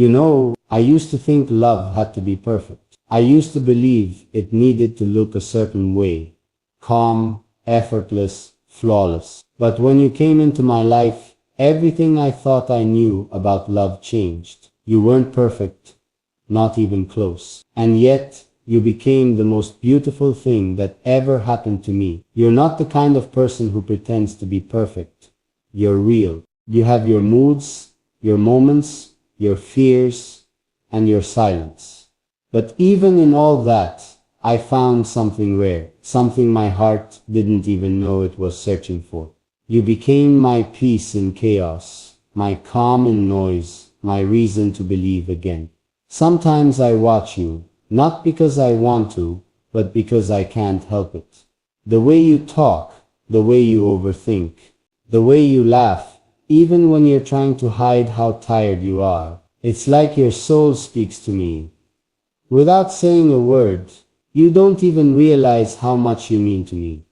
I used to think love had to be perfect. I used to believe it needed to look a certain way. Calm, effortless, flawless. But when you came into my life, everything I thought I knew about love changed. You weren't perfect, not even close. And yet, you became the most beautiful thing that ever happened to me. You're not the kind of person who pretends to be perfect. You're real. You have your moods, your moments, your fears, and your silence. But even in all that, I found something rare, something my heart didn't even know it was searching for. You became my peace in chaos, my calm in noise, my reason to believe again. Sometimes I watch you, not because I want to, but because I can't help it. The way you talk, the way you overthink, the way you laugh, even when you're trying to hide how tired you are. It's like your soul speaks to me. Without saying a word, you don't even realize how much you mean to me.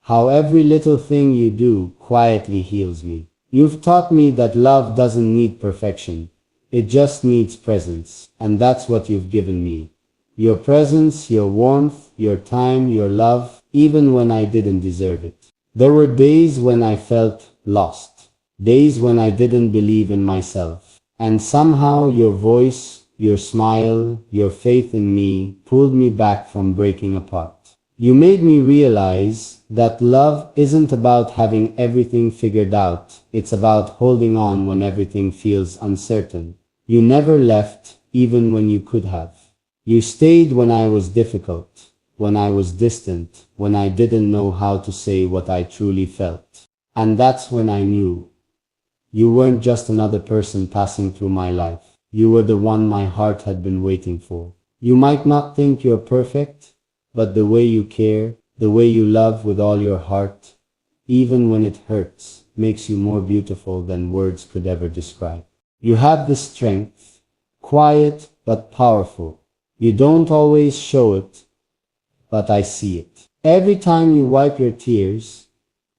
How every little thing you do quietly heals me. You've taught me that love doesn't need perfection. It just needs presence, and that's what you've given me. Your presence, your warmth, your time, your love, even when I didn't deserve it. There were days when I felt lost. Days when I didn't believe in myself. And somehow your voice, your smile, your faith in me pulled me back from breaking apart. You made me realize that love isn't about having everything figured out. It's about holding on when everything feels uncertain. You never left, even when you could have. You stayed when I was difficult, when I was distant, when I didn't know how to say what I truly felt. And that's when I knew. You weren't just another person passing through my life. You were the one my heart had been waiting for. You might not think you're perfect, but the way you care, the way you love with all your heart, even when it hurts, makes you more beautiful than words could ever describe. You have the strength, quiet but powerful. You don't always show it, but I see it. Every time you wipe your tears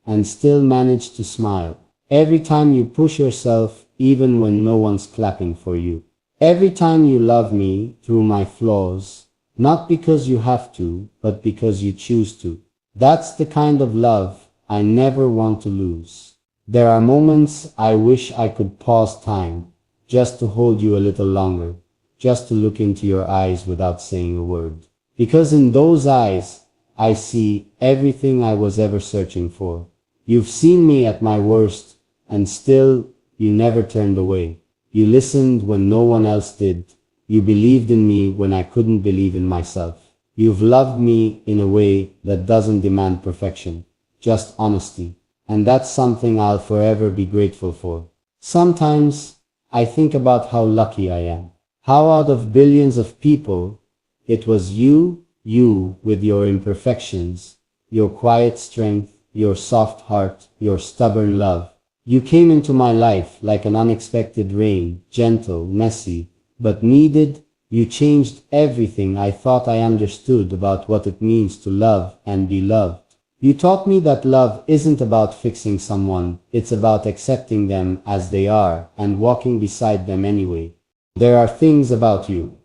and still manage to smile. Every time you push yourself even when no one's clapping for you. Every time you love me through my flaws, not because you have to, but because you choose to. That's the kind of love I never want to lose. There are moments I wish I could pause time, just to hold you a little longer, just to look into your eyes without saying a word. Because in those eyes, I see everything I was ever searching for. You've seen me at my worst, and still, you never turned away. You listened when no one else did. You believed in me when I couldn't believe in myself. You've loved me in a way that doesn't demand perfection, just honesty. And that's something I'll forever be grateful for. Sometimes, I think about how lucky I am. How out of billions of people, it was you with your imperfections, your quiet strength, your soft heart, your stubborn love. You came into my life like an unexpected rain, gentle, messy, but needed. You changed everything I thought I understood about what it means to love and be loved. You taught me that love isn't about fixing someone, it's about accepting them as they are and walking beside them anyway. There are things about you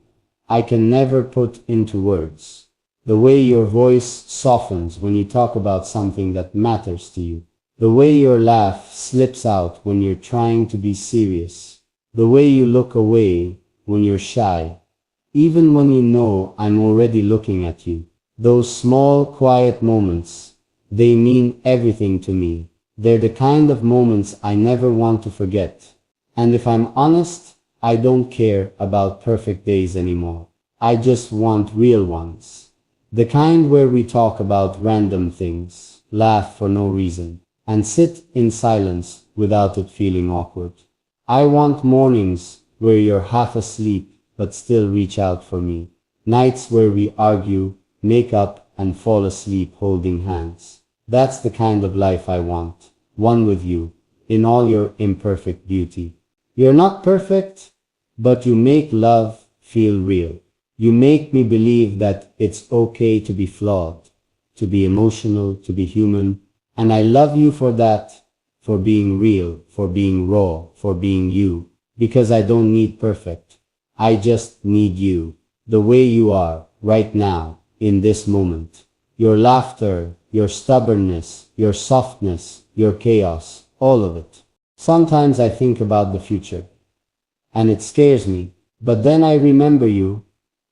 I can never put into words. The way your voice softens when you talk about something that matters to you. The way your laugh slips out when you're trying to be serious. The way you look away when you're shy. Even when you know I'm already looking at you. Those small, quiet moments, they mean everything to me. They're the kind of moments I never want to forget. And if I'm honest, I don't care about perfect days anymore. I just want real ones. The kind where we talk about random things, laugh for no reason, and sit in silence without it feeling awkward. I want mornings where you're half asleep but still reach out for me. Nights where we argue, make up, and fall asleep holding hands. That's the kind of life I want. One with you, in all your imperfect beauty. You're not perfect, but you make love feel real. You make me believe that it's okay to be flawed, to be emotional, to be human. And I love you for that, for being real, for being raw, for being you. Because I don't need perfect. I just need you, the way you are, right now, in this moment. Your laughter, your stubbornness, your softness, your chaos, all of it. Sometimes I think about the future, and it scares me, but then I remember you,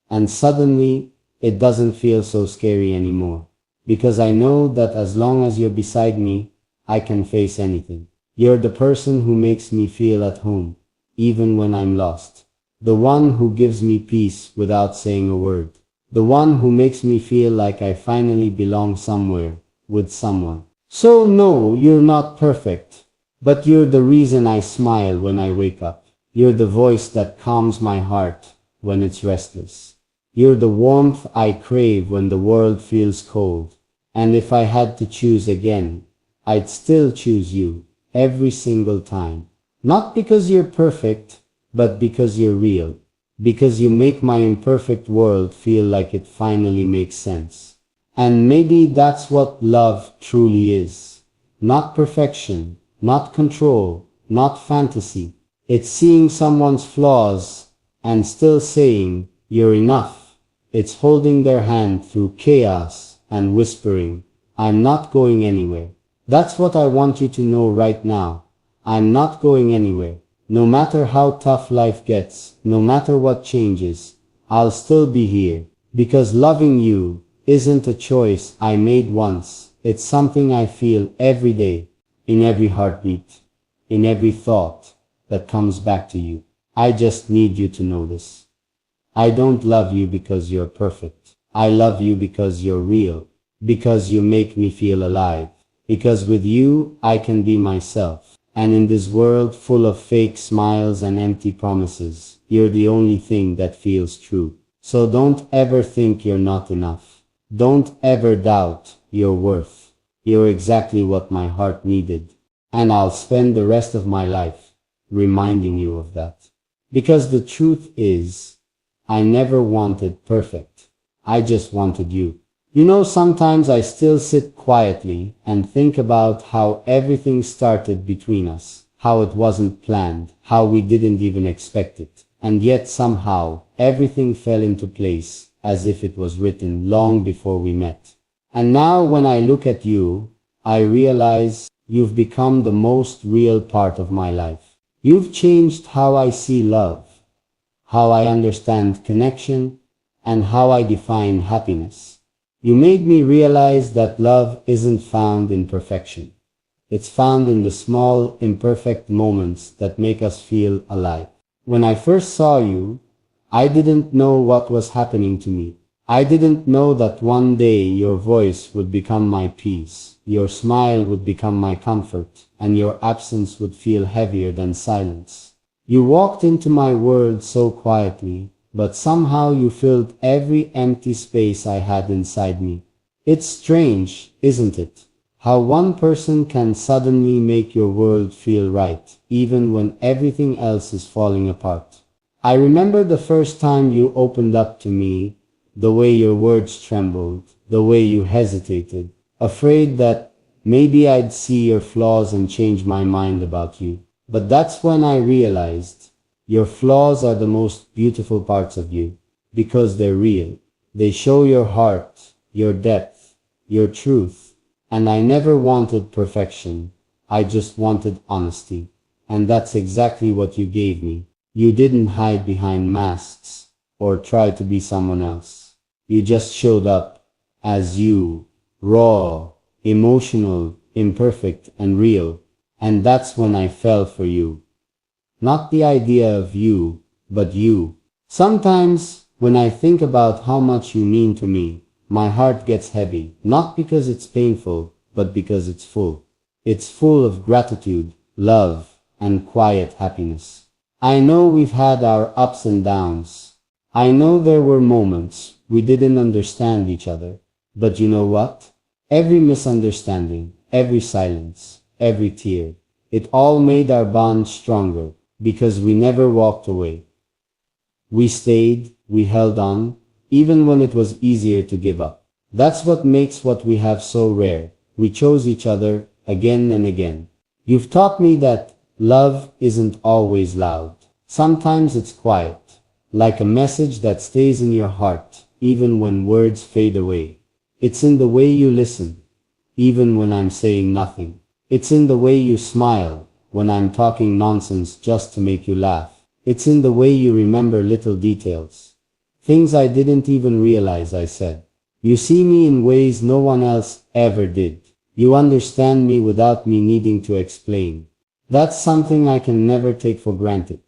and suddenly it doesn't feel so scary anymore. Because I know that as long as you're beside me, I can face anything. You're the person who makes me feel at home, even when I'm lost. The one who gives me peace without saying a word. The one who makes me feel like I finally belong somewhere, with someone. So no, you're not perfect, but you're the reason I smile when I wake up. You're the voice that calms my heart when it's restless. You're the warmth I crave when the world feels cold. And if I had to choose again, I'd still choose you, every single time. Not because you're perfect, but because you're real. Because you make my imperfect world feel like it finally makes sense. And maybe that's what love truly is. Not perfection, not control, not fantasy. It's seeing someone's flaws and still saying, you're enough. It's holding their hand through chaos and whispering, I'm not going anywhere. That's what I want you to know right now. I'm not going anywhere. No matter how tough life gets, no matter what changes, I'll still be here. Because loving you isn't a choice I made once. It's something I feel every day, in every heartbeat, in every thought that comes back to you. I just need you to know this. I don't love you because you're perfect. I love you because you're real. Because you make me feel alive. Because with you, I can be myself. And in this world full of fake smiles and empty promises, you're the only thing that feels true. So don't ever think you're not enough. Don't ever doubt your worth. You're exactly what my heart needed. And I'll spend the rest of my life reminding you of that. Because the truth is, I never wanted perfect. I just wanted you. You know, sometimes I still sit quietly and think about how everything started between us, how it wasn't planned, how we didn't even expect it, and yet somehow everything fell into place as if it was written long before we met. And now when I look at you, I realize you've become the most real part of my life. You've changed how I see love, how I understand connection, and how I define happiness. You made me realize that love isn't found in perfection. It's found in the small, imperfect moments that make us feel alive. When I first saw you, I didn't know what was happening to me. I didn't know that one day your voice would become my peace, your smile would become my comfort, and your absence would feel heavier than silence. You walked into my world so quietly, but somehow you filled every empty space I had inside me. It's strange, isn't it? How one person can suddenly make your world feel right, even when everything else is falling apart. I remember the first time you opened up to me, the way your words trembled, the way you hesitated, afraid that maybe I'd see your flaws and change my mind about you. But that's when I realized your flaws are the most beautiful parts of you, because they're real. They show your heart, your depth, your truth. And I never wanted perfection. I just wanted honesty. And that's exactly what you gave me. You didn't hide behind masks or try to be someone else. You just showed up as you, raw, emotional, imperfect, and real. And that's when I fell for you. Not the idea of you, but you. Sometimes, when I think about how much you mean to me, my heart gets heavy, not because it's painful, but because it's full. It's full of gratitude, love, and quiet happiness. I know we've had our ups and downs. I know there were moments we didn't understand each other. But you know what? Every misunderstanding, every silence, every tear, it all made our bond stronger, because we never walked away. We stayed, we held on, even when it was easier to give up. That's what makes what we have so rare. We chose each other again and again. You've taught me that love isn't always loud. Sometimes it's quiet, like a message that stays in your heart, even when words fade away. It's in the way you listen, even when I'm saying nothing. It's in the way you smile, when I'm talking nonsense just to make you laugh. It's in the way you remember little details. Things I didn't even realize I said. You see me in ways no one else ever did. You understand me without me needing to explain. That's something I can never take for granted.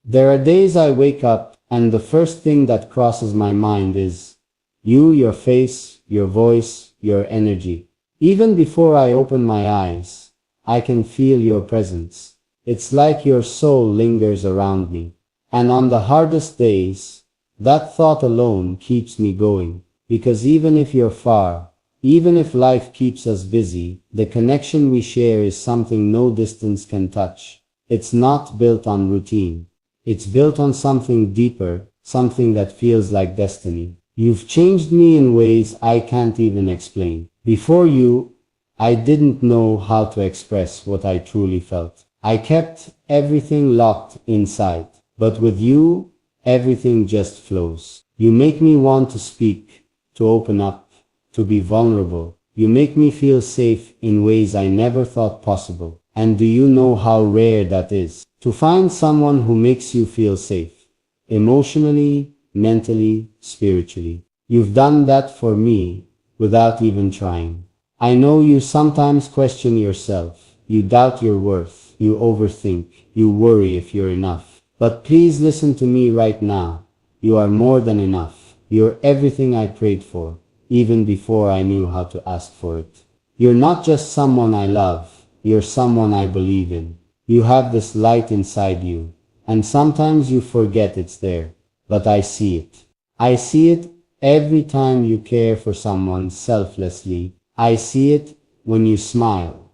There are days I wake up and the first thing that crosses my mind is you, your face, your voice, your energy. Even before I open my eyes, I can feel your presence. It's like your soul lingers around me. And on the hardest days, that thought alone keeps me going. Because even if you're far, even if life keeps us busy, the connection we share is something no distance can touch. It's not built on routine. It's built on something deeper, something that feels like destiny. You've changed me in ways I can't even explain. Before you, I didn't know how to express what I truly felt. I kept everything locked inside. But with you, everything just flows. You make me want to speak, to open up, to be vulnerable. You make me feel safe in ways I never thought possible. And do you know how rare that is? To find someone who makes you feel safe. Emotionally, mentally, spiritually. You've done that for me, without even trying. I know you sometimes question yourself. You doubt your worth. You overthink. You worry if you're enough. But please listen to me right now. You are more than enough. You're everything I prayed for, even before I knew how to ask for it. You're not just someone I love. You're someone I believe in. You have this light inside you, and sometimes you forget it's there, but I see it. I see it every time you care for someone selflessly. I see it when you smile,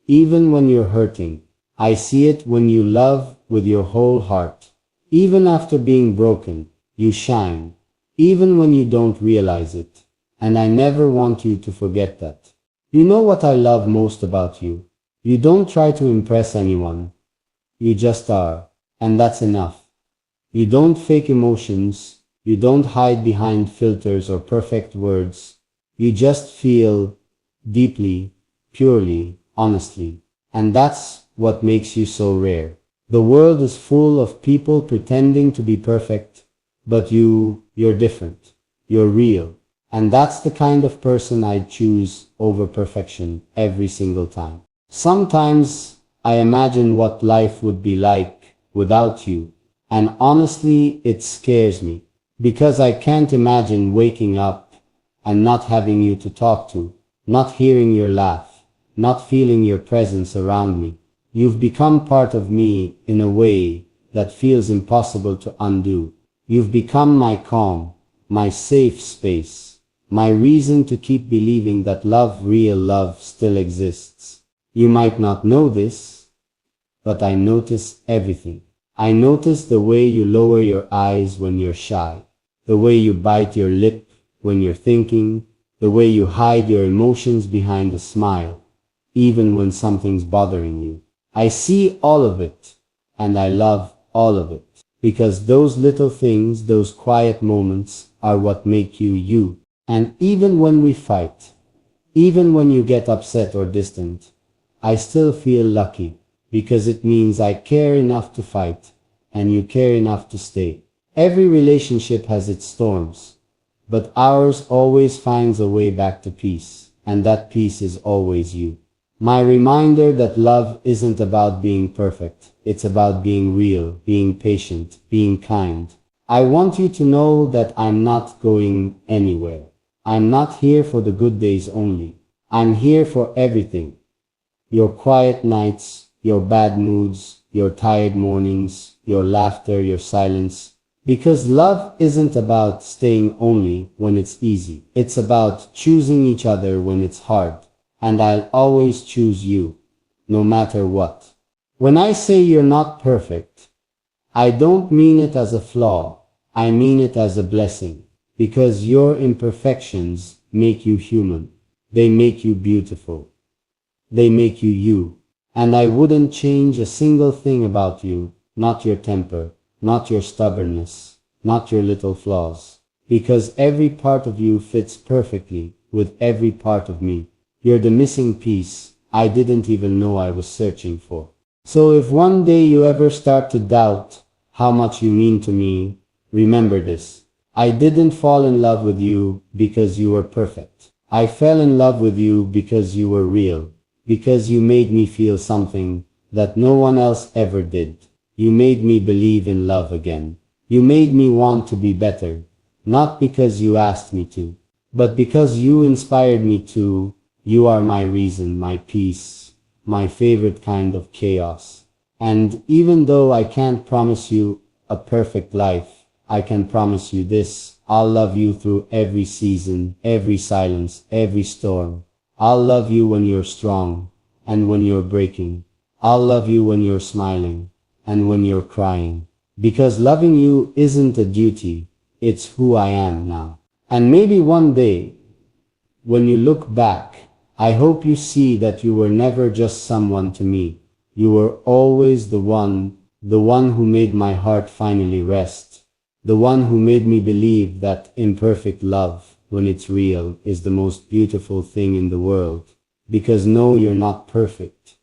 even when you're hurting. I see it when you love with your whole heart. Even after being broken, you shine, even when you don't realize it. And I never want you to forget that. You know what I love most about you? You don't try to impress anyone. You just are. And that's enough. You don't fake emotions. You don't hide behind filters or perfect words. You just feel deeply, purely, honestly. And that's what makes you so rare. The world is full of people pretending to be perfect, but you're different. You're real. And that's the kind of person I'd choose over perfection every single time. Sometimes I imagine what life would be like without you, and honestly it scares me, because I can't imagine waking up and not having you to talk to, not hearing your laugh, not feeling your presence around me. You've become part of me in a way that feels impossible to undo. You've become my calm, my safe space, my reason to keep believing that love, real love, still exists. You might not know this, but I notice everything. I notice the way you lower your eyes when you're shy, the way you bite your lip when you're thinking, the way you hide your emotions behind a smile, even when something's bothering you. I see all of it, and I love all of it, because those little things, those quiet moments, are what make you you. And even when we fight, even when you get upset or distant, I still feel lucky, because it means I care enough to fight, and you care enough to stay. Every relationship has its storms, but ours always finds a way back to peace, and that peace is always you. My reminder that love isn't about being perfect, it's about being real, being patient, being kind. I want you to know that I'm not going anywhere. I'm not here for the good days only. I'm here for everything. Your quiet nights, your bad moods, your tired mornings, your laughter, your silence. Because love isn't about staying only when it's easy. It's about choosing each other when it's hard. And I'll always choose you, no matter what. When I say you're not perfect, I don't mean it as a flaw. I mean it as a blessing. Because your imperfections make you human. They make you beautiful. They make you you. And I wouldn't change a single thing about you, not your temper, not your stubbornness, not your little flaws. Because every part of you fits perfectly with every part of me. You're the missing piece I didn't even know I was searching for. So if one day you ever start to doubt how much you mean to me, remember this. I didn't fall in love with you because you were perfect. I fell in love with you because you were real. Because you made me feel something that no one else ever did. You made me believe in love again. You made me want to be better. Not because you asked me to, but because you inspired me to. You are my reason, my peace, my favorite kind of chaos. And even though I can't promise you a perfect life, I can promise you this. I'll love you through every season, every silence, every storm. I'll love you when you're strong and when you're breaking. I'll love you when you're smiling and when you're crying. Because loving you isn't a duty, it's who I am now. And maybe one day, when you look back, I hope you see that you were never just someone to me. You were always the one who made my heart finally rest. The one who made me believe that imperfect love, when it's real, is the most beautiful thing in the world. Because no, you're not perfect,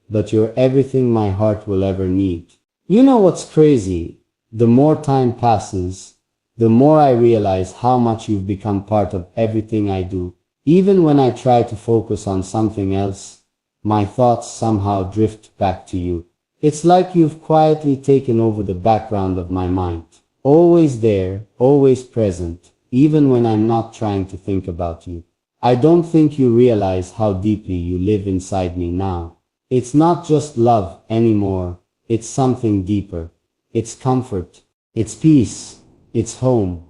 but you're everything my heart will ever need. You know what's crazy? The more time passes, the more I realize how much you've become part of everything I do. Even when I try to focus on something else, my thoughts somehow drift back to you. It's like you've quietly taken over the background of my mind. Always there, always present, even when I'm not trying to think about you. I don't think you realize how deeply you live inside me now. It's not just love anymore. It's something deeper. It's comfort. It's peace. It's home.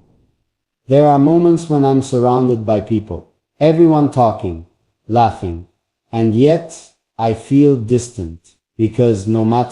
There are moments when I'm surrounded by people. Everyone talking, laughing, and yet I feel distant because no matter